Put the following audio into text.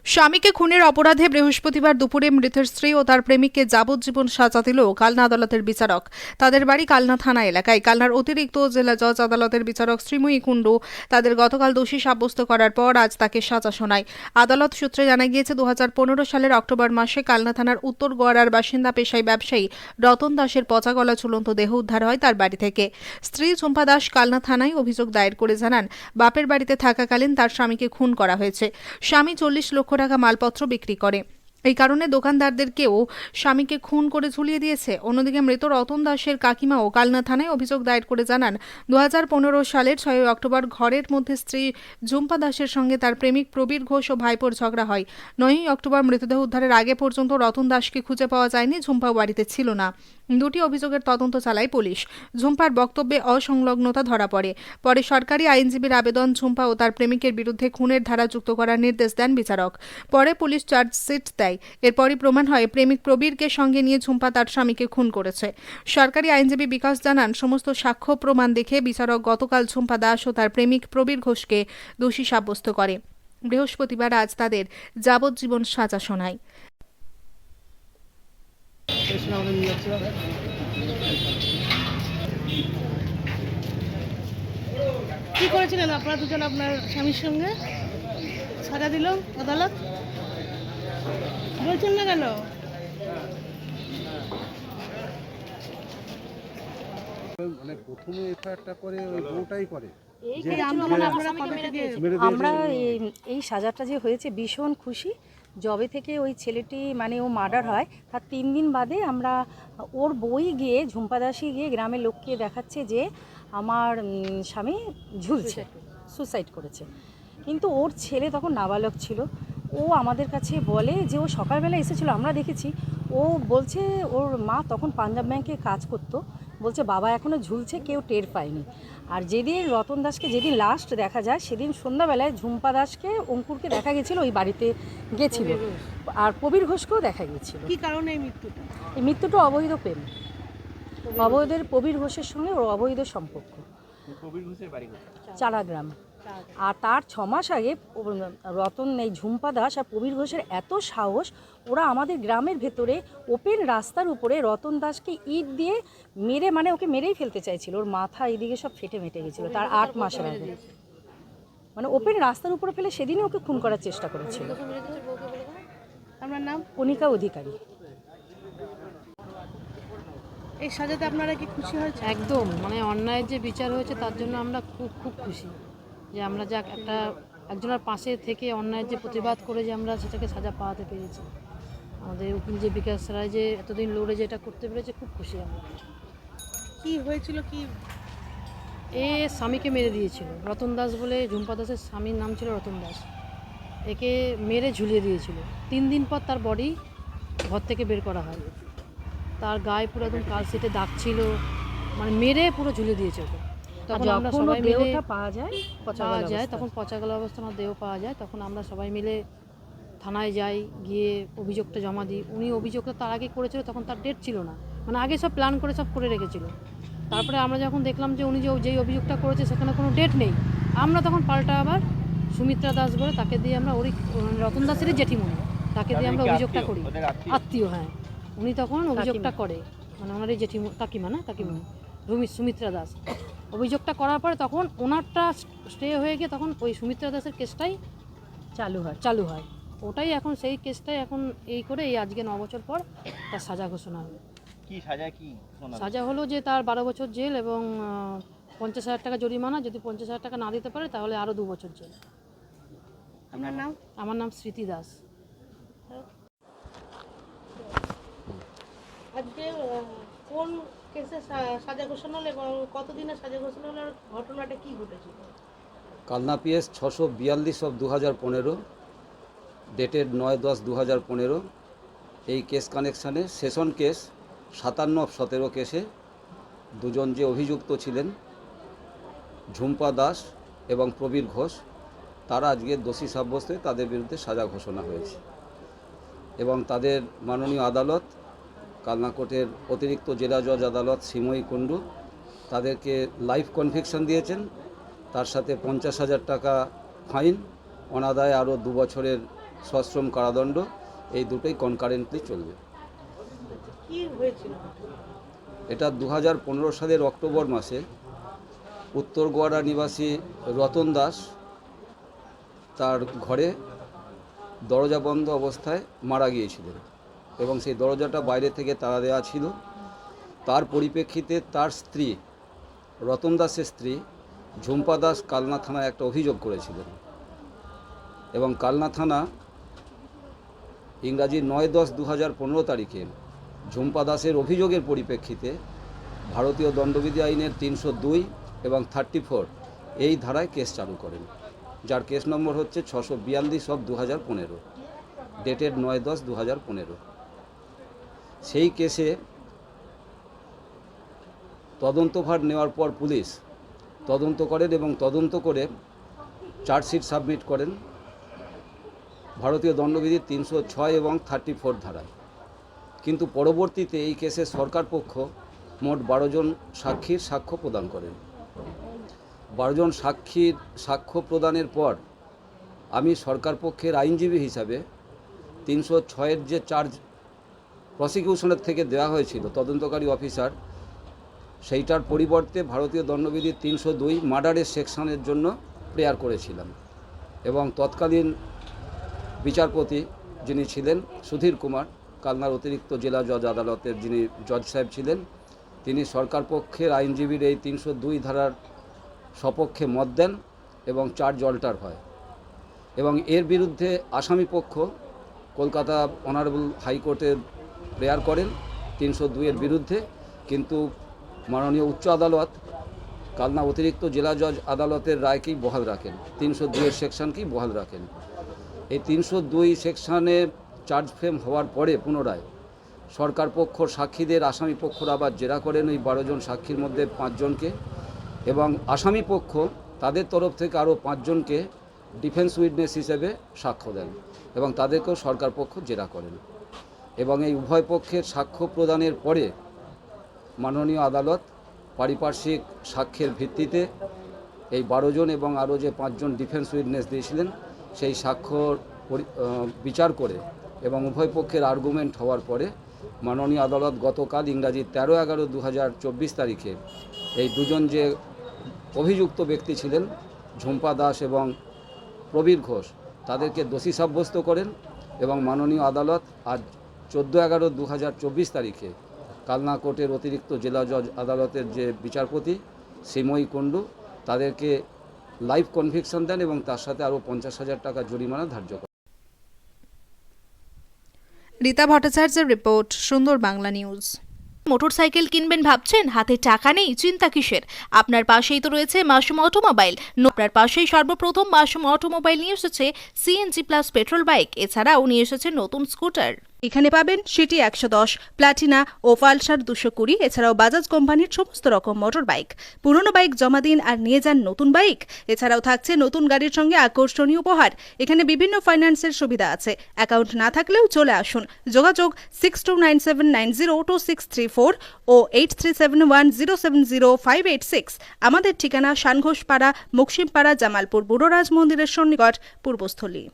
স্বামীকে খুনের অপরাধে বৃহস্পতিবার দুপুরে মৃতের স্ত্রী ও তার প্রেমিককে যাবজ্জীবন সাজা দিল কালনা আদালতের বিচারক। তাদের বাড়ি কালনা থানা এলাকায়। কালনার অতিরিক্ত জেলা জজ আদালতের বিচারক শ্রীময়ী কুণ্ডু তাদের গতকাল দোষী সাব্যস্ত করার পর আজ তাকে সাজা শোনায়। আদালত সূত্রে জানা গিয়েছে 2015 সালের অক্টোবর মাসে কালনা থানার উত্তর গোয়ারার বাসিন্দা পেশাই ব্যবসায়ী রতন দাসের পচা গলা ঝুলন্ত দেহ উদ্ধার হয় তার বাড়ি থেকে। স্ত্রী ঝুম্পা দাস কালনা থানায় অভিযোগ দায়ের করে জানান, বাপের বাড়িতে থাকাকালীন তার স্বামীকে খুন করা হয়েছে। স্বামী 40 লক্ষ টাকা মালপত্র বিক্রি করে, এই কারণে দোকানদারদেরকেও স্বামীকে খুন করে ঝুলিয়ে দিয়েছে। অন্যদিকে মৃত রতন দাসের কাকিমাও কালনা থানায় অভিযোগ দায়ের করে জানান, 2015 সালের 6 অক্টোবর ঘরের মধ্যে স্ত্রী ঝুম্পা দাসের সঙ্গে তার প্রেমিক প্রবীর ঘোষ ও ভাইপোর ঝগড়া হয়। 9 অক্টোবর মৃতদেহ উদ্ধারের আগে পর্যন্ত রতন দাসকে খুঁজে পাওয়া যায়নি। ঝুম্পাও বাড়িতে ছিল না। দুটি অভিযোগের তদন্ত চালায় পুলিশ। ঝুম্পার বক্তব্যে অসংলগ্নতা ধরা পড়ে। পরে সরকারি আইনজীবীর আবেদন ঝুম্পা ও তার প্রেমিকের বিরুদ্ধে খুনের ধারা যুক্ত করার নির্দেশ দেন বিচারক। পরে পুলিশ চার্জশিট দেয়। এরপরই প্রমাণ হয় প্রেমিক প্রবীরকে সঙ্গে নিয়ে ঝুম্পা তার স্বামীকে খুন করেছে। সরকারি আইনজীবী বিকাশ জানান, সমস্ত সাক্ষ্য প্রমাণ দেখে বিচারক গতকাল ঝুম্পা দাস ও তার প্রেমিক প্রবীর ঘোষকে দোষী সাব্যস্ত করে। বৃহস্পতিবার আজ তাদের যাবজ্জীবন সাজা শোনায়। কি করেছিলেন আপনারা দুজন আপনার স্বামীর সঙ্গে? সাজা দিল আদালত, বলছেন না কেন? মানে প্রথমে এফআইআরটা করে ওই বউটাই করে এই আন্দোলন আপনারা কবে থেকে? আমরা এই সাজাটা যে হয়েছে ভীষণ খুশি। জবে থেকে ওই ছেলেটি মানে ও মার্ডার হয় তার 3 দিন বাদে আমরা ওর বই গিয়ে ঝুম্পা দাসী গিয়ে গ্রামের লোককে দেখাচ্ছে যে আমার স্বামী ঝুলছে, সুসাইড করেছে। কিন্তু ওর ছেলে তখন নাবালক ছিল। ও আমাদের কাছে বলে যে ও সকালবেলা এসেছিলো, আমরা দেখেছি। ও বলছে ওর মা তখন পাঞ্জাব ব্যাংকে কাজ করতো, বলছে বাবা এখনও ঝুলছে, কেউ টের পায়নি। আর যেদিন রতন দাসকে যেদিন লাস্ট দেখা যায় সেদিন সন্ধ্যাবেলায় ঝুম্পা দাসকে অঙ্কুরকে দেখা গেছিলো, ওই বাড়িতে গেছিল। আর প্রবীর ঘোষকেও দেখা গেছিল। কি কারণে এই মৃত্যুটা? এই মৃত্যুটা অবৈধ প্রেম, অবৈধের প্রবীর ঘোষের সঙ্গে ওর অবৈধ সম্পর্ক। চারাগ্রাম। আর তার 6 মাস আগে রতন এই ঝুম্পা দাস আর প্রবীর ঘোষের এত সাহস, ওরা আমাদের গ্রামের ভেতরে ওপেন রাস্তার উপরে রতন দাসকে ইট দিয়ে মেরে, মানে ওকে মেরেই ফেলতে চাইছিল। ওর মাথা এইদিকে সব ফেটে মেটে গেছিলো তার 8 মাসের আগে। মানে ওপেন রাস্তার উপরে ফেলে সেদিনই ওকে খুন করার চেষ্টা করেছিল। আপনার নাম? কণিকা অধিকারী। এই সাজাতে আপনারা কি খুশি হয়েছে? একদম, মানে অন্যায়ের যে বিচার হয়েছে তার জন্য আমরা খুব খুব খুশি যে আমরা যা একজনের পাশে থেকে অন্যায়ের যে প্রতিবাদ করে যে আমরা সেটাকে সাজা পাওয়াতে পেরেছি। আমাদের উকিল যে বিকাশ রায় যে এতদিন লড়ে যেটা করতে পেরেছে, খুব খুশি আমরা। কি হয়েছিল? কি এ স্বামীকে মেরে দিয়েছিল, রতন দাস বলে, ঝুম্পা দাসের স্বামীর নাম ছিল রতন দাস। একে মেরে ঝুলিয়ে দিয়েছিল। 3 দিন পর তার বডি ঘর থেকে বের করা হয়। তার গায়ে পুরো একদম কাল সেটে দাগ ছিল, মানে মেরে পুরো ঝুলিয়ে দিয়েছে ওকে। তখন আমরা সবাই মিলে পাওয়া যায়, তখন পচা গলা অবস্থা আমার দেহ পাওয়া যায়, তখন আমরা সবাই মিলে থানায় যাই, গিয়ে অভিযোগটা জমা দিই। উনি অভিযোগটা তার আগে করেছিল, তখন তার ডেট ছিল না, মানে আগে সব প্ল্যান করে সব করে রেখেছিল। তারপরে আমরা যখন দেখলাম যে উনি যেই অভিযোগটা করেছে সেখানে কোনো ডেট নেই, আমরা তখন পাল্টা আবার সুমিত্রা দাস বলে তাকে দিয়ে আমরা রতন দাসেরই জেঠিমণি, তাকে দিয়ে আমরা অভিযোগটা করি। আত্মীয়, হ্যাঁ। উনি তখন অভিযোগটা করে, মানে ওনারই কাকিমা সুমিত্রা দাস অভিযোগটা করার পরে তখন ওনারটা স্টে হয়ে গিয়ে তখন ওই সুমিত্রা দাসের কেসটাই চালু হয়। ওটাই এখন সেই কেসটাই এখন এই করে এই আজকে 9 বছর পর তার সাজা ঘোষণা হলো। কি সাজা? কি সাজা হলো যে তার 12 বছর জেল এবং 50,000 টাকা জরিমানা। যদি 50,000 টাকা না দিতে পারে তাহলে আরও 2 বছর জেল। আপনার নাম? আমার নাম স্মৃতি দাস। আজকে কোন কেসে সাজা ঘোষণা হলো এবং কতদিনের সাজা ঘোষণা হলো, আর ঘটনাটা কি ঘটেছিল? Kalna PS 642/2015, dated 9/10/2015। এই কেস কানেকশানে সেশন কেস 57/17 কেসে দুজন যে অভিযুক্ত ছিলেন ঝুম্পা দাস এবং প্রবীর ঘোষ, তারা আজকে দোষী সাব্যস্ত হয়ে তাদের বিরুদ্ধে সাজা ঘোষণা হয়েছে এবং তাদের মাননীয় আদালত কালনা কোর্টের অতিরিক্ত জেলা জজ আদালত শ্রীময়ী কুণ্ডু তাদেরকে লাইফ কনভিকশন দিয়েছেন, তার সাথে 50,000 টাকা ফাইন অনাদায়ে আরও 2 বছরের সশ্রম কারাদণ্ড, এই দুটোই কনকারেন্টলি চলবে। কি হয়েছিল? এটা 2015 সালের অক্টোবর মাসে উত্তর গোয়াড়া নিবাসী রতন দাস তার ঘরে দরজা বন্ধ অবস্থায় মারা গিয়েছিলেন এবং সেই দরজাটা বাইরে থেকে তালা দেওয়া ছিল। তার পরিপ্রেক্ষিতে তার স্ত্রী, রতন দাসের স্ত্রী ঝুম্পা দাস কালনা থানায় একটা অভিযোগ করেছিলেন এবং কালনা থানা ইংরাজি 9/10/2015 তারিখে ঝুম্পা দাসের অভিযোগের পরিপ্রেক্ষিতে ভারতীয় দণ্ডবিধি আইনের 302 এবং 34 এই ধারায় কেস চালু করেন, যার কেস নম্বর হচ্ছে 642/2015, ডেটেড 9/10/2015। সেই কেসে তদন্তভার নেওয়ার পর পুলিশ তদন্ত করেন এবং তদন্ত করে চার্জশিট সাবমিট করেন ভারতীয় দণ্ডবিধির 306 এবং 34 ধারায়। কিন্তু পরবর্তীতে এই কেসে সরকার পক্ষ মোট 12 জন সাক্ষীর সাক্ষ্য প্রদান করেন। 12 জন সাক্ষীর সাক্ষ্য প্রদানের পর আমি সরকার পক্ষের আইনজীবী হিসাবে 306-এর যে চার্জ প্রসিকিউশনের থেকে দেওয়া হয়েছিল তদন্তকারী অফিসার, সেইটার পরিবর্তে ভারতীয় দণ্ডবিধির 302 মার্ডারের সেকশনের জন্য প্রেয়ার করেছিলাম এবং তৎকালীন বিচারপতি যিনি ছিলেন সুধীর কুমার, কালনার অতিরিক্ত জেলা জজ আদালতের যিনি জজ সাহেব ছিলেন, তিনি সরকার পক্ষের আইনজীবীর এই 302 ধারার সপক্ষে মত দেন এবং চার্জ অল্টার হয় এবং এর বিরুদ্ধে আসামি পক্ষ কলকাতা অনারেবল হাইকোর্টে প্রেয়ার করেন 302-এর বিরুদ্ধে, কিন্তু মাননীয় উচ্চ আদালত কালনা অতিরিক্ত জেলা জজ আদালতের রায়কেই বহাল রাখেন, 302-এর সেকশনকেই বহাল রাখেন। এই 302 সেকশনে চার্জ ফ্রেম হওয়ার পরে পুনরায় সরকার পক্ষ সাক্ষীদের আসামি পক্ষরা আবার জেরা করেন ওই 12 জন সাক্ষীর মধ্যে 5 জনকে এবং আসামি পক্ষ তাদের তরফ থেকে আরও 5 জনকে ডিফেন্স উইটনেস হিসেবে সাক্ষ্য দেন এবং তাদেরকেও সরকার পক্ষ জেরা করেন এবং এই উভয় পক্ষের সাক্ষ্য প্রদানের পরে মাননীয় আদালত পারিপার্শ্বিক সাক্ষ্যের ভিত্তিতে এই 12 জন এবং আরও যে 5 জন ডিফেন্স উইটনেস দিয়েছিলেন সেই সাক্ষ্য বিচার করে এবং উভয় পক্ষের আর্গুমেন্ট হওয়ার পরে মাননীয় আদালত গতকাল ইংরাজি 13/11/2024 তারিখে এই দুজন যে অভিযুক্ত ব্যক্তি ছিলেন ঝুম্পা দাস এবং প্রবীর ঘোষ তাদেরকে দোষী সাব্যস্ত করেন এবং মাননীয় আদালত আজ 14/11/2024 তারিখে কালনা কোর্টের অতিরিক্ত জেলা জজ আদালতের যে বিচারপতি শ্রীময়ী কুণ্ডু তাদেরকে লাইফ কনভিকশন দেন এবং তার সাথে আরও 50,000 টাকা জরিমানা ধার্য করেন। রীতা ভট্টাচার্যের রিপোর্ট, সুন্দর বাংলা নিউজ। মোটরসাইকেল কিনবেন ভাবছেন, হাতে টাকা নেই? চিন্তা কিসের? আপনার পাশেই তো রয়েছে মাসুম অটোমোবাইল। আপনার পাশেই সর্বপ্রথম মাসুম অটোমোবাইল নিয়ে এসেছে সিএনজি প্লাস পেট্রোল বাইক, এছাড়াও নিয়ে এসেছে নতুন স্কুটার। এখানে পাবেন সিটি 110, প্লাটিনা ও পালসার 220, এছাড়াও বাজাজ কোম্পানির সমস্ত রকম মোটর বাইক। পুরনো বাইক জমা দিন আর নিয়ে যান নতুন বাইক। এছাড়াও থাকছে নতুন গাড়ির সঙ্গে আকর্ষণীয় উপহার। এখানে বিভিন্ন ফাইন্যান্সের সুবিধা আছে। অ্যাকাউন্ট না থাকলেও চলে আসুন। যোগাযোগ 6297902634 ও 8371070586। আমাদের ঠিকানা শানঘোষপাড়া, মুকসিমপাড়া, জামালপুর বুড়োরাজ মন্দিরের সন্নিকট, পূর্বস্থলী।